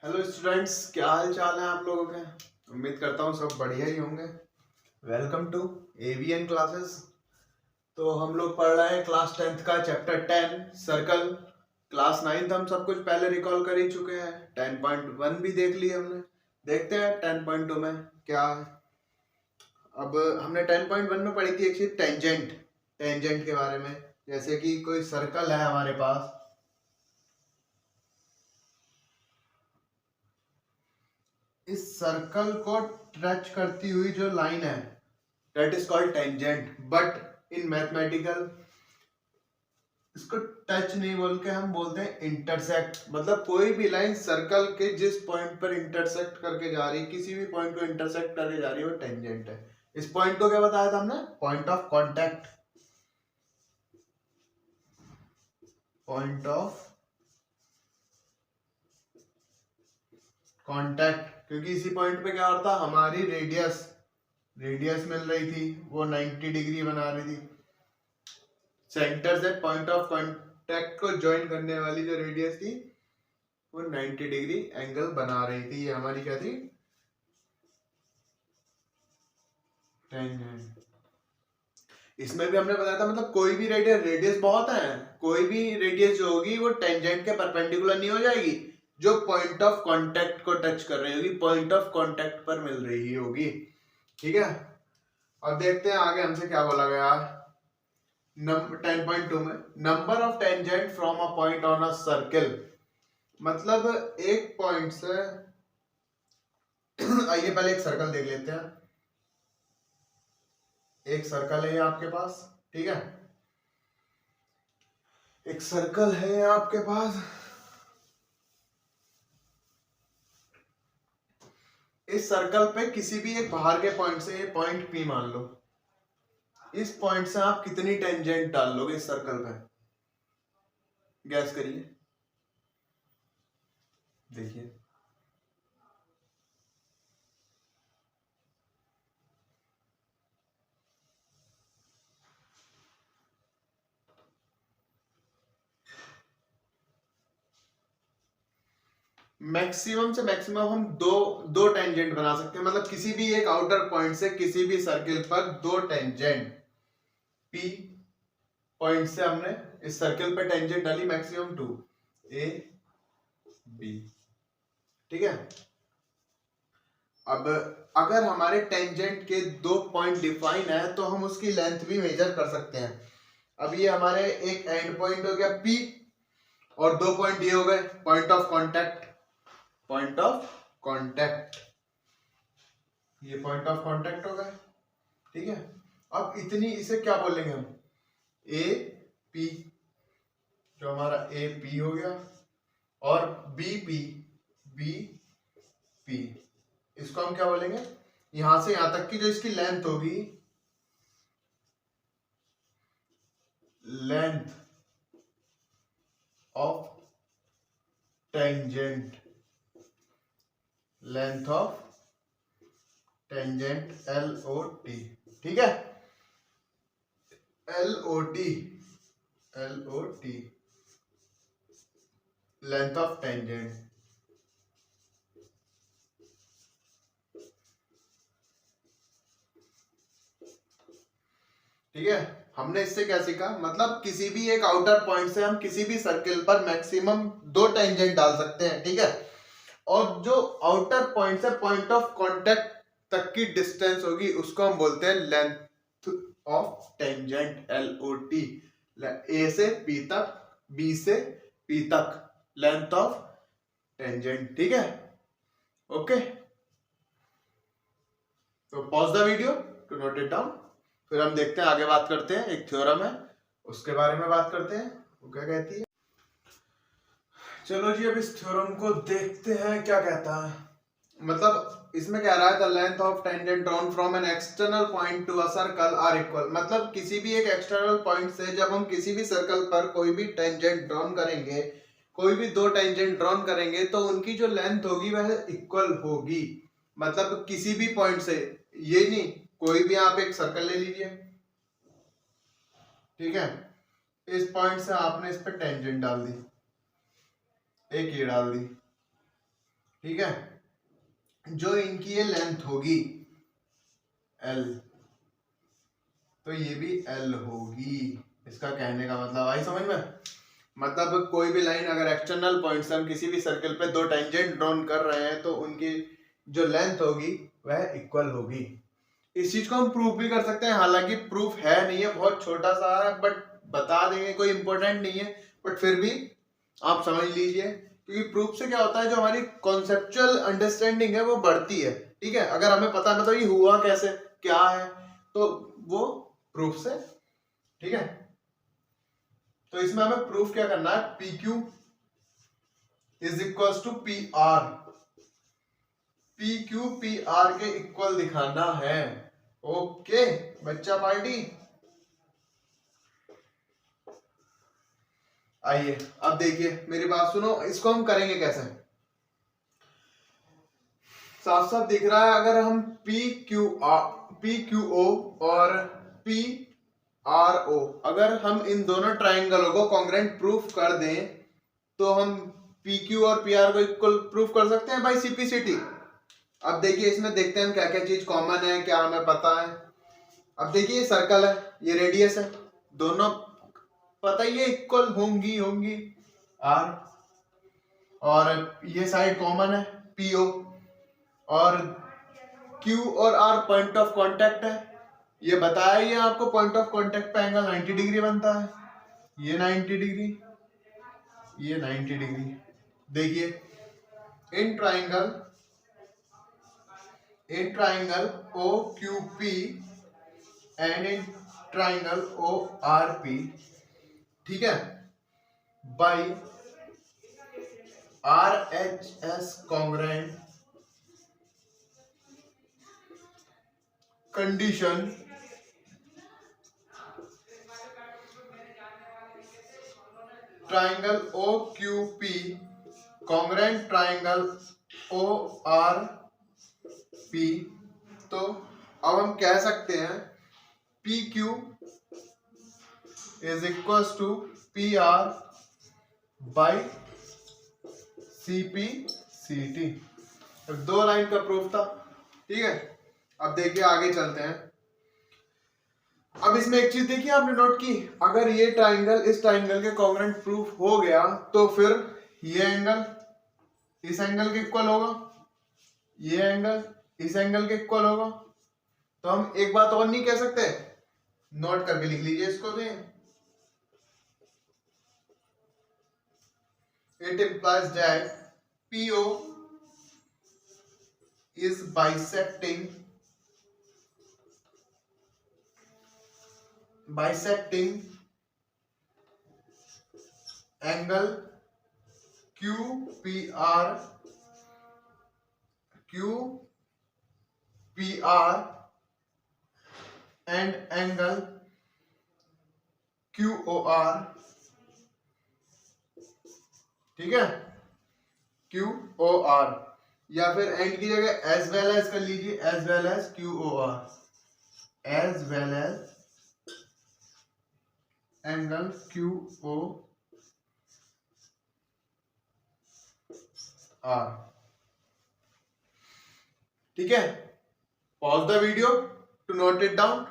Hello students, क्या हाल चाल है आप लोगों के। उम्मीद करता हूँ सब बढ़िया ही होंगे। Welcome to AVN classes. तो हम लोग पढ़ रहे हैं क्लास 10th का चैप्टर 10 सर्कल। क्लास 9th हम सब कुछ पहले रिकॉल कर ही चुके हैं। 10.1 भी देख लिया हमने। देखते हैं 10.2 में क्या है। अब हमने 10.1 में पढ़ी थी एक चीज, टेंजेंट। टेंजेंट के बारे में, जैसे कि कोई सर्कल है हमारे पास, इस सर्कल को टच करती हुई जो लाइन है that is called tangent, but in mathematical इसको टच नहीं बोल के हम बोलते हैं इंटरसेक्ट। मतलब कोई भी लाइन सर्कल के जिस पॉइंट पर इंटरसेक्ट करके जा रही है, किसी भी पॉइंट को इंटरसेक्ट करके जा रही है, वो टेंजेंट है। इस पॉइंट को क्या बताया था हमने? Point of contact. Point of contact, क्योंकि इसी पॉइंट पे क्या होता, हमारी रेडियस रेडियस मिल रही थी, वो 90 डिग्री बना रही थी। सेंटर से पॉइंट ऑफ कांटेक्ट को ज्वाइन करने वाली जो रेडियस थी वो 90 डिग्री एंगल बना रही थी। ये हमारी क्या थी? टेंजेंट। इसमें भी हमने बताया था, मतलब कोई भी रेडियस बहुत है, कोई भी रेडियस जो होगी वो टेंजेंट के परपेंडिकुलर नहीं हो जाएगी, जो पॉइंट ऑफ कांटेक्ट को टच कर रही होगी, पॉइंट ऑफ कांटेक्ट पर मिल रही होगी। ठीक है, अब देखते हैं आगे हमसे क्या बोला गया। 10.2 में number of tangent from a point on a circle. मतलब एक पॉइंट से आइए पहले एक सर्कल देख लेते हैं। एक सर्कल है आपके पास, ठीक है, एक सर्कल है आपके पास। इस सर्कल पे किसी भी एक बाहर के पॉइंट से, ये पॉइंट पी मान लो, इस पॉइंट से आप कितनी टेंजेंट डाल लोगे इस सर्कल पे? गैस करिए, देखिए। मैक्सिमम से मैक्सिमम हम दो दो टेंजेंट बना सकते हैं। मतलब किसी भी एक आउटर पॉइंट से किसी भी सर्कल पर दो टेंजेंट, पी पॉइंट से हमने इस सर्कल पे टेंजेंट डाली, मैक्सिमम 2 ए बी। ठीक है, अब अगर हमारे टेंजेंट के दो पॉइंट डिफाइन है तो हम उसकी लेंथ भी मेजर कर सकते हैं। अब ये हमारे एक एंड पॉइंट हो गया P, और दो पॉइंट ये हो गए point of contact. Point of contact, ये पॉइंट ऑफ कांटेक्ट हो गए। ठीक है, अब इतनी, इसे क्या बोलेंगे हम? ए पी, जो हमारा ए पी हो गया, और बी पी, बी पी, इसको हम क्या बोलेंगे? यहां से यहां तक की जो इसकी लेंथ होगी, length of tangent, length of tangent, L O T. ठीक है, L O T, L O T, length of tangent. ठीक है, हमने इससे क्या सीखा? मतलब किसी भी एक आउटर पॉइंट से हम किसी भी सर्कल पर मैक्सिमम दो टेंजेंट डाल सकते हैं। ठीक है, और जो आउटर पॉइंट से पॉइंट ऑफ कांटेक्ट तक की डिस्टेंस होगी उसको हम बोलते हैं length of tangent, L O T. A से बी तक, बी से पी तक, लेंथ ऑफ टेंजेंट। ठीक है, ओके। तो pause the video to note it down, फिर हम देखते हैं, आगे बात करते हैं। एक थ्योरम है, उसके बारे में बात करते हैं, वो क्या कहती है। चलो जी, अब इस थ्योरम को देखते हैं क्या कहता है। मतलब इसमें कह रहा है the length of tangent drawn from an external point to a circle are equal. मतलब किसी भी एक एक्सटर्नल पॉइंट से जब हम किसी भी सर्कल पर कोई भी टेंजेंट ड्रॉन करेंगे, कोई भी दो टेंजेंट ड्रॉन करेंगे, तो उनकी जो लेंथ होगी वह इक्वल होगी। मतलब किसी भी पॉइंट से, ये नहीं, कोई भी आप एक सर्कल ले लीजिए, ठीक है, इस पॉइंट से आपने इस पे टेंजेंट डाल दी, एक ये डाल दी, ठीक है, जो इनकी ये लेंथ होगी L, तो ये भी L होगी। इसका कहने का मतलब आई समझ में? मतलब कोई भी लाइन अगर एक्सटर्नल पॉइंट से हम किसी भी सर्कल पे दो टेंजेंट ड्रॉन कर रहे हैं तो उनकी जो लेंथ होगी वह इक्वल होगी। इस चीज को हम प्रूफ भी कर सकते हैं, हालांकि प्रूफ है नहीं है, बहुत छोटा सा है, बट बता देंगे, कोई इंपॉर्टेंट नहीं है, बट फिर भी आप समझ लीजिए, क्योंकि प्रूफ से क्या होता है, जो हमारी कॉन्सेप्चुअल अंडरस्टैंडिंग है वो बढ़ती है। ठीक है, अगर हमें पता मतलब ये हुआ कैसे, क्या है, तो वो प्रूफ से। ठीक है, तो इसमें हमें प्रूफ क्या करना है, P Q is equal to P R, P Q P R के इक्वल दिखाना है। ओके बच्चा पार्टी, आइए अब देखिए मेरी बात सुनो, इसको हम करेंगे कैसे, साफ साफ दिख रहा है। अगर हम पी क्यू ओ और पी आर ओ, अगर हम इन दोनों ट्राइंगलों को कॉन्ग्रुएंट प्रूफ कर दें तो हम पी क्यू और पी आर को इक्वल प्रूफ कर सकते हैं बाय सिंप्लिसिटी। अब देखिए इसमें देखते हैं क्या क्या चीज कॉमन है, क्या हमें पता है। अब देखिए ये सर्कल है, ये रेडियस है, दोनों पता ही है इक्वल होंगी आर, और ये साइड कॉमन है पीओ, और क्यू और आर पॉइंट ऑफ कांटेक्ट है, ये बताया ही है आपको, पॉइंट ऑफ कांटेक्ट पे एंगल 90 डिग्री बनता है, ये 90 डिग्री, ये 90 डिग्री। देखिए in triangle O Q P and in triangle O R P, ठीक है, by R H S congruent condition, triangle O Q P congruent triangle O R P. तो अब हम कह सकते हैं P Q is equal to P R by C P C T. दो line का प्रूफ था। ठीक है, अब देखिए आगे चलते हैं। अब इसमें एक चीज देखिए आपने नोट की, अगर ये ट्राइंगल इस ट्राइंगल के कॉन्ग्रुएंट प्रूफ हो गया तो फिर ये एंगल इस एंगल के इक्वल होगा, ये एंगल इस एंगल के इक्वल होगा। तो हम एक बात और नहीं कह सकते, नोट करके लिख लीजिए इसको, तो it implies that PO is bisecting angle QPR and angle QOR, ठीक है, QOR, या फिर एंड की जगह एज वेल एज कर लीजिए, as well as QOR, as well as angle QOR। ठीक है, pause the video to note it down.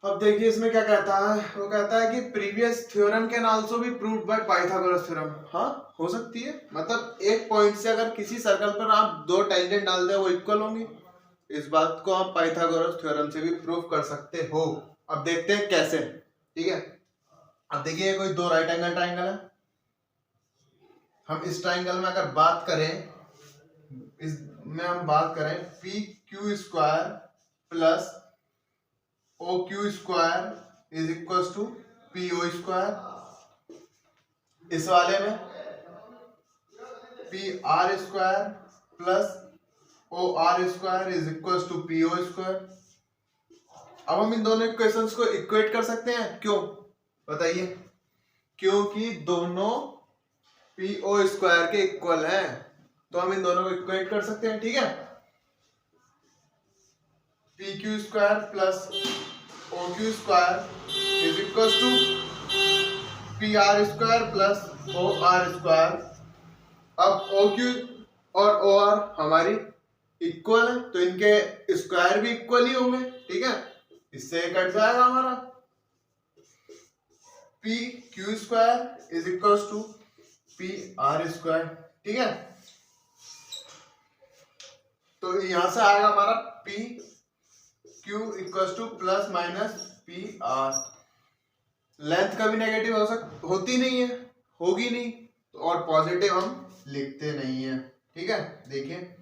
अब देखिए इसमें क्या कहता है, वो कहता है कि previous theorem can also be proved by Pythagoras theorem. हाँ हो सकती है, मतलब एक पॉइंट से अगर किसी सर्कल पर आप दो टेंजेंट डाल दे वो इक्वल होंगे, इस बात को आप पाइथागोरस थ्योरम से भी प्रूव कर सकते हो। अब देखते हैं कैसे। ठीक है, अब देखिए कोई दो राइट एंगल ट्राइंगल है, हम इस ट्राइंगल में अगर बात करें, इसमें हम बात करें P Q square plus O Q square is equal to P O square, इस वाले में P R square plus O R square is equal to P O square. अब हम इन दोनों इक्वेशंस को इक्वेट कर सकते हैं, क्यों बताइए? क्योंकि दोनों पी ओ स्क्वायर के इक्वल हैं, तो हम इन दोनों को इक्वेट कर सकते हैं। ठीक है, P Q square plus O Q square is equal to P R square plus O R square. अब ओ क्यू और ओ आर हमारी इक्वल है, तो इनके स्क्वायर भी इक्वल ही होंगे, ठीक है। इससे कट जाएगा हमारा P Q square is equal to P R square, ठीक है। तो यहां से आएगा हमारा P Q equal to plus minus P R. Length कभी नेगेटिव होती नहीं है, होगी नहीं, और पॉजिटिव हम लिखते नहीं है, ठीक है। देखिए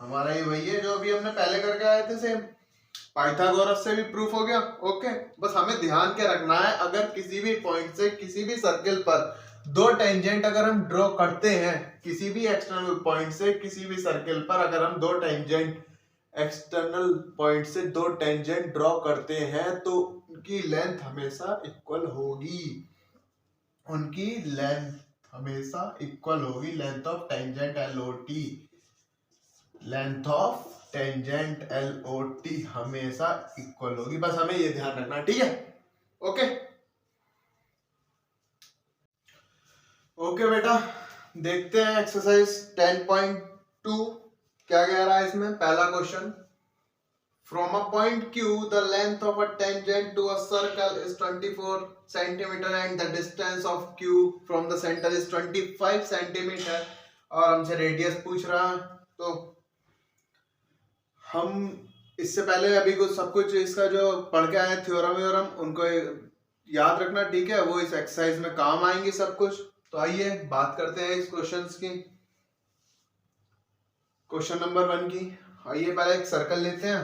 हमारा ये वही है जो अभी हमने पहले करके आए थे, सेम पाइथागोरस से भी प्रूफ हो गया। ओके, बस हमें ध्यान क्या रखना है, अगर किसी भी पॉइंट से किसी भी सर्किल पर दो टेंजेंट अगर हम ड्रॉ करते हैं, किसी भी एक्सटर्नल पॉइंट से किसी भी सर्किल पर अगर हम दो टेंजेंट एक्सटर्नल पॉइंट से दो टेंजेंट ड्रॉ करते हैं, तो उनकी लेंथ हमेशा इक्वल होगी, उनकी लेंथ हमेशा इक्वल होगी। Length of tangent LOT, length of tangent LOT हमेशा इक्वल होगी, बस हमें ये ध्यान रखना, ठीक है। ओके ओके बेटा, देखते हैं एक्सरसाइज 10.2 क्या कह रहा है इसमें। पहला question, from a point Q the length of a tangent to a circle is 24 centimetre and the distance of Q from the centre is 25 centimetre, और हमसे रेडियस पूछ रहा है। तो हम इससे पहले अभी कुछ सब कुछ इसका जो पढ़ के आए थ्योरम उनको याद रखना, ठीक है, वो इस एक्सरसाइज में काम आएंगे सब कुछ। तो आइए बात करते हैं इस क्वेश्चंस की, क्वेश्चन नंबर 1 की। आइए पहले एक सर्कल लेते हैं।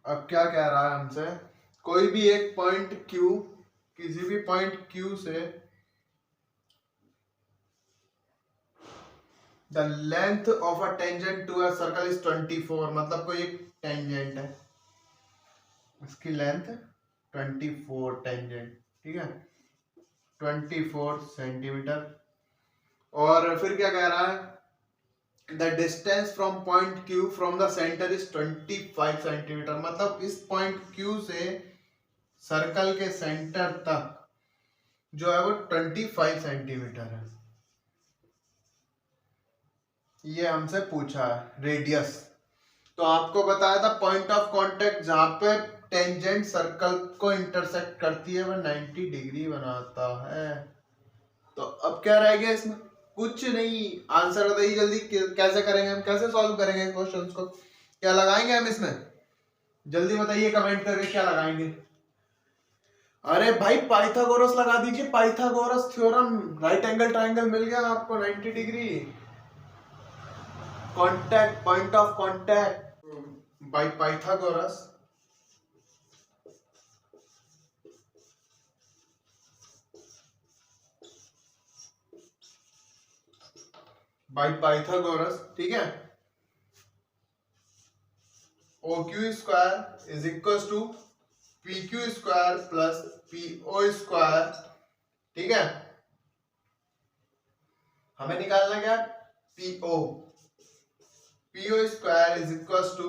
अब क्या कह रहा है हमसे, कोई भी एक पॉइंट Q, किसी भी पॉइंट Q से the length of a tangent to a circle is 24, मतलब कोई एक टेंजेंट है, इसकी लेंथ 24 टेंजेंट, ठीक है, 24 सेंटीमीटर। और फिर क्या कह रहा है, the distance from point Q from the centre is 25 centimetre, मतलब इस पॉइंट Q से सर्कल के सेंटर तक जो है वो 25 सेंटीमीटर है। ये हमसे पूछा है रेडियस। तो आपको बताया था पॉइंट ऑफ कांटेक्ट जहां पे टेंजेंट सर्कल को इंटरसेक्ट करती है, वह 90 डिग्री बनाता है। तो अब क्या रह गया इसमें, कुछ नहीं। आंसर बताइए जल्दी, कैसे करेंगे हम, कैसे सॉल्व करेंगे क्वेश्चंस को, क्या लगाएंगे हम इसमें, जल्दी बताइए कमेंट करके क्या लगाएंगे। अरे भाई पाइथागोरस लगा दीजिए, Pythagoras theorem, right angle triangle मिल गया आपको 90 degree. Contact, point of contact by Pythagoras, by Pythagoras, ठीक है। OQ square is equal to PQ square plus PO square, ठीक है। हमें निकालना क्या, PO square is equal to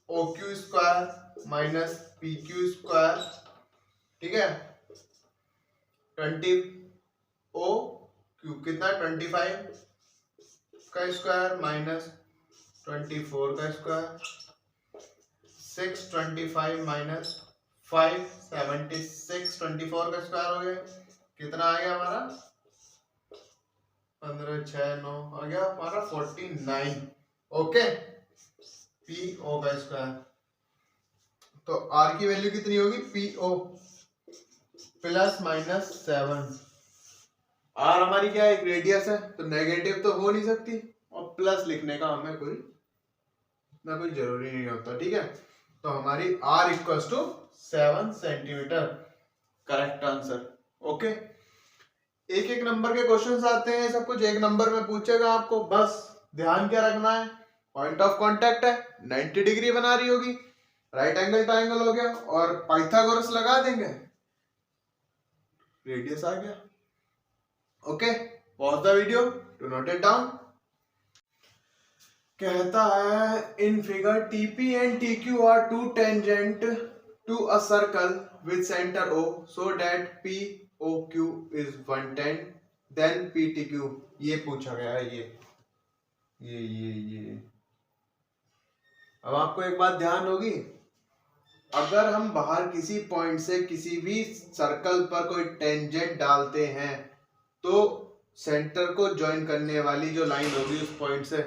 OQ square minus PQ square, ठीक है। 20 OQ कितना, 25 का स्क्वायर माइनस 24 का स्क्वायर, 625 माइनस 5 76, 24 का स्क्वायर हो गया, कितना आ गया हमारा 15 6 9 आ गया हमारा 49। ओके, PO का स्क्वायर, तो R की वैल्यू कितनी होगी, PO प्लस माइनस 7। R हमारी क्या एक रेडियस है, तो नेगेटिव तो हो नहीं सकती, और प्लस लिखने का हमें कोई जरूरी नहीं होता, ठीक है। तो हमारी R equal to 7 centimetre, correct answer. Okay, एक एक नंबर के क्वेश्चंस आते हैं, सब कुछ एक नंबर में पूछेगा आपको, बस ध्यान क्या रखना है, पॉइंट ऑफ कांटेक्ट है 90 डिग्री बना रही होगी, राइट एंगल ट्रायंगल हो गया, और पाइथागोरस लगा देंगे, रेडियस आ गया। Okay, pause the video to note it down. कहता है in figure TP and TQ are two tangent to a circle with centre O, so that P O Q is 110, then P T Q, ये पूछा गया है। ये अब आपको एक बात ध्यान होगी, अगर हम बाहर किसी पॉइंट से किसी भी सर्कल पर कोई टेंजेंट डालते हैं तो सेंटर को ज्वाइन करने वाली जो लाइन होगी उस पॉइंट से,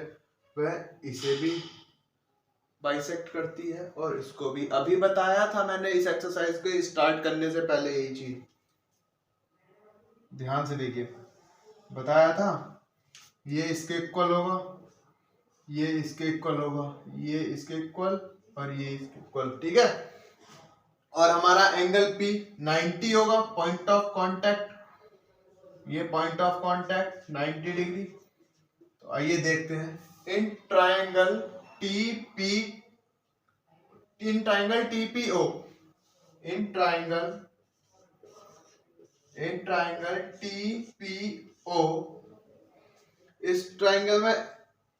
वह इसे भी बाइसेक्ट करती है और इसको भी। अभी बताया था मैंने इस एक्सरसाइज को स्टार्ट करने से पहले, यही चीज ध्यान से देखिए, बताया था ये इसके इक्वल होगा, ये इसके इक्वल होगा, ये इसके इक्वल और ये इसके इक्वल, ठीक है। और हमारा एंगल P 90 होगा, पॉइंट ऑफ कांटेक्ट, ये पॉइंट ऑफ कांटेक्ट 90 डिग्री। तो आइए देखते हैं in triangle TPO, in triangle TPO, इस ट्रायंगल में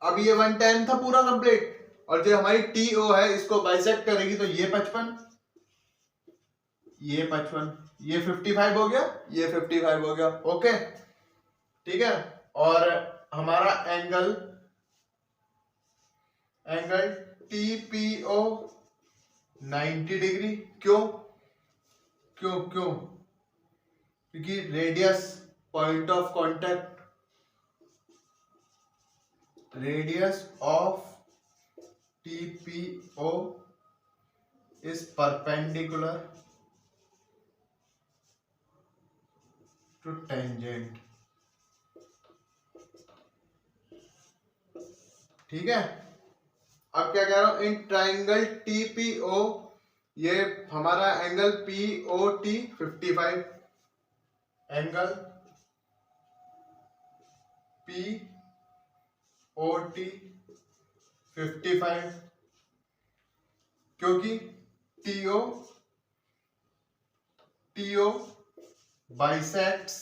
अब ये 110 था पूरा कंप्लीट, और जो हमारी TO है इसको बाइसेक्ट करेगी तो ये 55, ये 55, ये 55 हो गया, ये 55 हो गया, ओके, ठीक है। और हमारा एंगल TPO 90 डिग्री, क्यों? क्योंकि radius point of contact, radius of TPO is perpendicular to tangent, ठीक है। अब क्या कह रहा हूं, इन ट्राइंगल TPO, ये हमारा एंगल POT 55, एंगल POT 55, क्योंकि TO बाइसेक्ट्स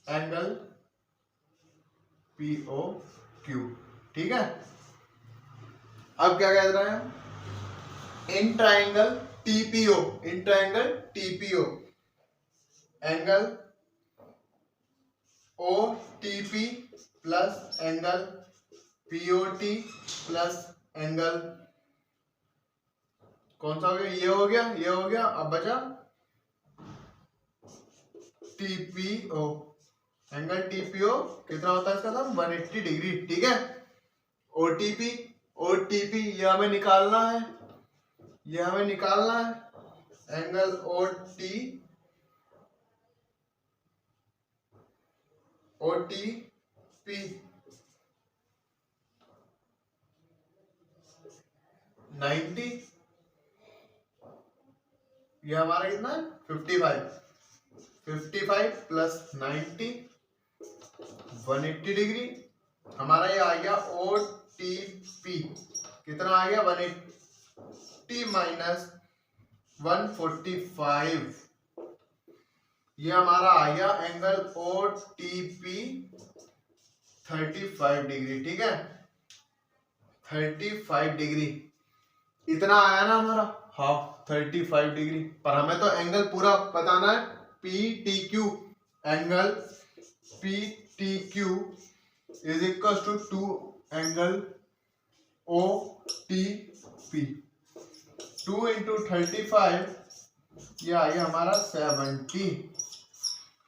एंगल POQ, ठीक है। अब क्या कह रहा है, in triangle TPO, angle OTP plus angle POT plus angle कौन सा हो गया, ये हो गया, ये हो गया, अब बचा TPO, एंगल TPO कितना होता है इसका नाम, 180 डिग्री, ठीक है। OTP ये हमें निकालना है, एंगल OTP 90, ये हमारा कितना है 55 प्लस 90 180 डिग्री, हमारा ये आ गया OTP कितना आ गया 180 माइनस 145, ये हमारा आ गया एंगल OTP 35 डिग्री, ठीक है, 35 डिग्री, इतना आया ना हमारा हाफ 35 डिग्री। पर हमें तो एंगल पूरा बताना है, PTQ, angle PTQ is equal to 2 angle OTP, 2 into 35, ये आ गया हमारा 70,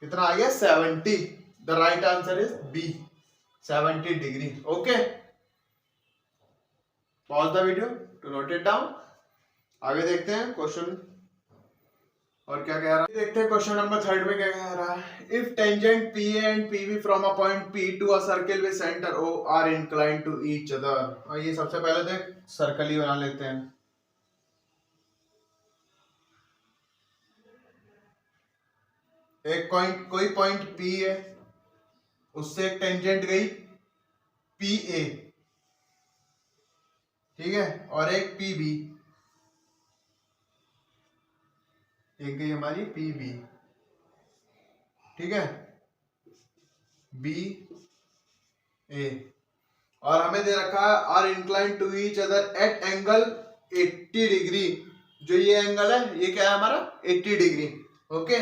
कितना आ गया 70, the right answer is B, 70 degree, okay. Pause the video to note it down. आगे देखते हैं क्वेश्चन और क्या कह रहा है, देखते हैं क्वेश्चन नंबर 3 में क्या कह रहा है, if tangent PA and PB from a point P to a circle with centre O are inclined to each other. और ये सबसे पहले तो एक सर्कल ही बना लेते हैं, एक कोई पॉइंट P है, उससे एक टेंजेंट गई PA, ठीक है, और एक PB, एक गई हमारी PB, ठीक है, BA, और हमें दे रखा है are incline to each other at angle 80 degree, जो ये एंगल है ये क्या है हमारा 80 डिग्री, ओके,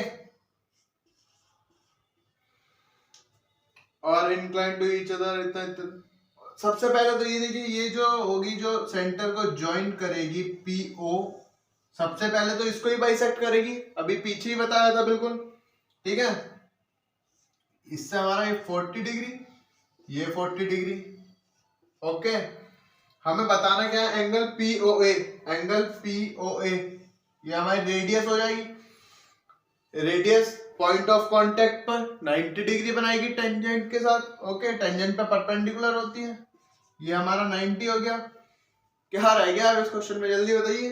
और इंक्लाइन टू ईच अदर इतना। सबसे पहले तो ये देखिए, ये जो होगी जो सेंटर को ज्वाइन करेगी PO, सबसे पहले तो इसको ही बाइसेक्ट करेगी, अभी पीछे ही बताया था बिल्कुल, ठीक है। इससे हमारा ये 40 डिग्री, ये 40 डिग्री, ओके। हमें बताना क्या है, एंगल POA, एंगल POA ये हमारी रेडियस हो जाएगी। रेडियस पॉइंट ऑफ कांटेक्ट पर 90 डिग्री बनाएगी टेंजेंट के साथ, ओके। टेंजेंट पे परपेंडिकुलर होती है, ये हमारा 90 हो गया। क्या रह गया अब इस क्वेश्चन में, जल्दी बताइए।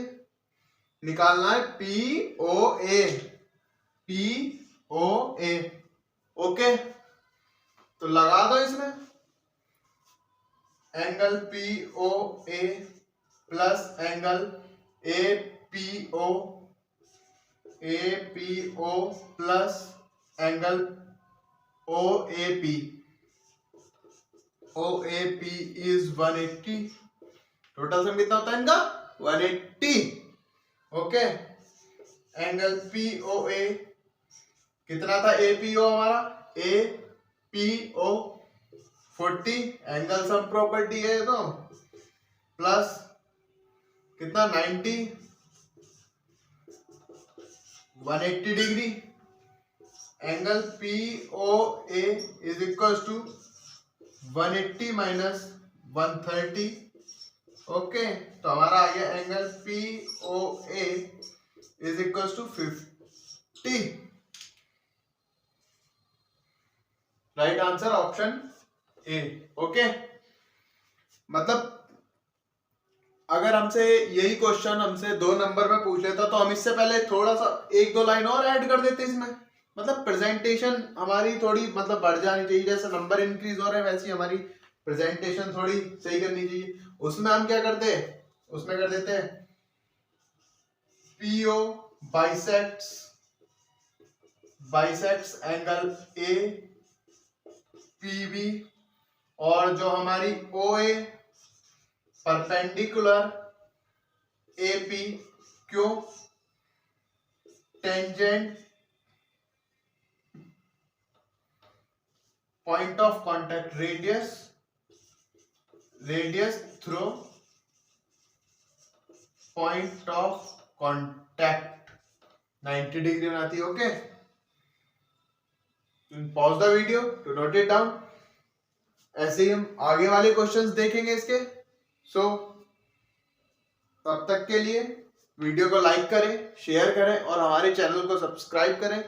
निकालना है POA, POA, ओके। तो लगा दो इसमें, angle POA plus angle APO, APO plus angle OAP, OAP is 180। Total sum कितना होता है इनका, 180, ओके। एंगल POA कितना था, APO हमारा, APO 40, एंगल सम प्रॉपर्टी है तो, प्लस कितना 90, 180 degree. Angle POA is equal to 180 minus 130, okay. तो हमारा आ गया angle POA is equal to 50। Right answer option A, okay. मतलब अगर हमसे यही क्वेश्चन हमसे 2 नंबर में पूछ लेता तो हम इससे पहले थोड़ा सा 1-2 लाइन और ऐड कर देते इसमें, मतलब प्रेजेंटेशन हमारी थोड़ी मतलब बढ़ जानी चाहिए, जैसे नंबर इंक्रीज हो रहे हैं वैसी हमारी प्रेजेंटेशन थोड़ी सही करनी चाहिए। उसमें हम क्या करते हैं, उसमें कर देते हैं PO बाइसेक्ट्स एंगल APB, और जो हमारी OA परपेंडिकुलर AP, क्यों, tangent point of contact, radius through point of contact 90 degree बनाती है, okay. Pause the video to note it down, ऐसे ही हम आगे वाले क्वेश्चंस देखेंगे इसके। सो तब तक के लिए वीडियो को लाइक करें, शेयर करें और हमारे चैनल को सब्सक्राइब करें।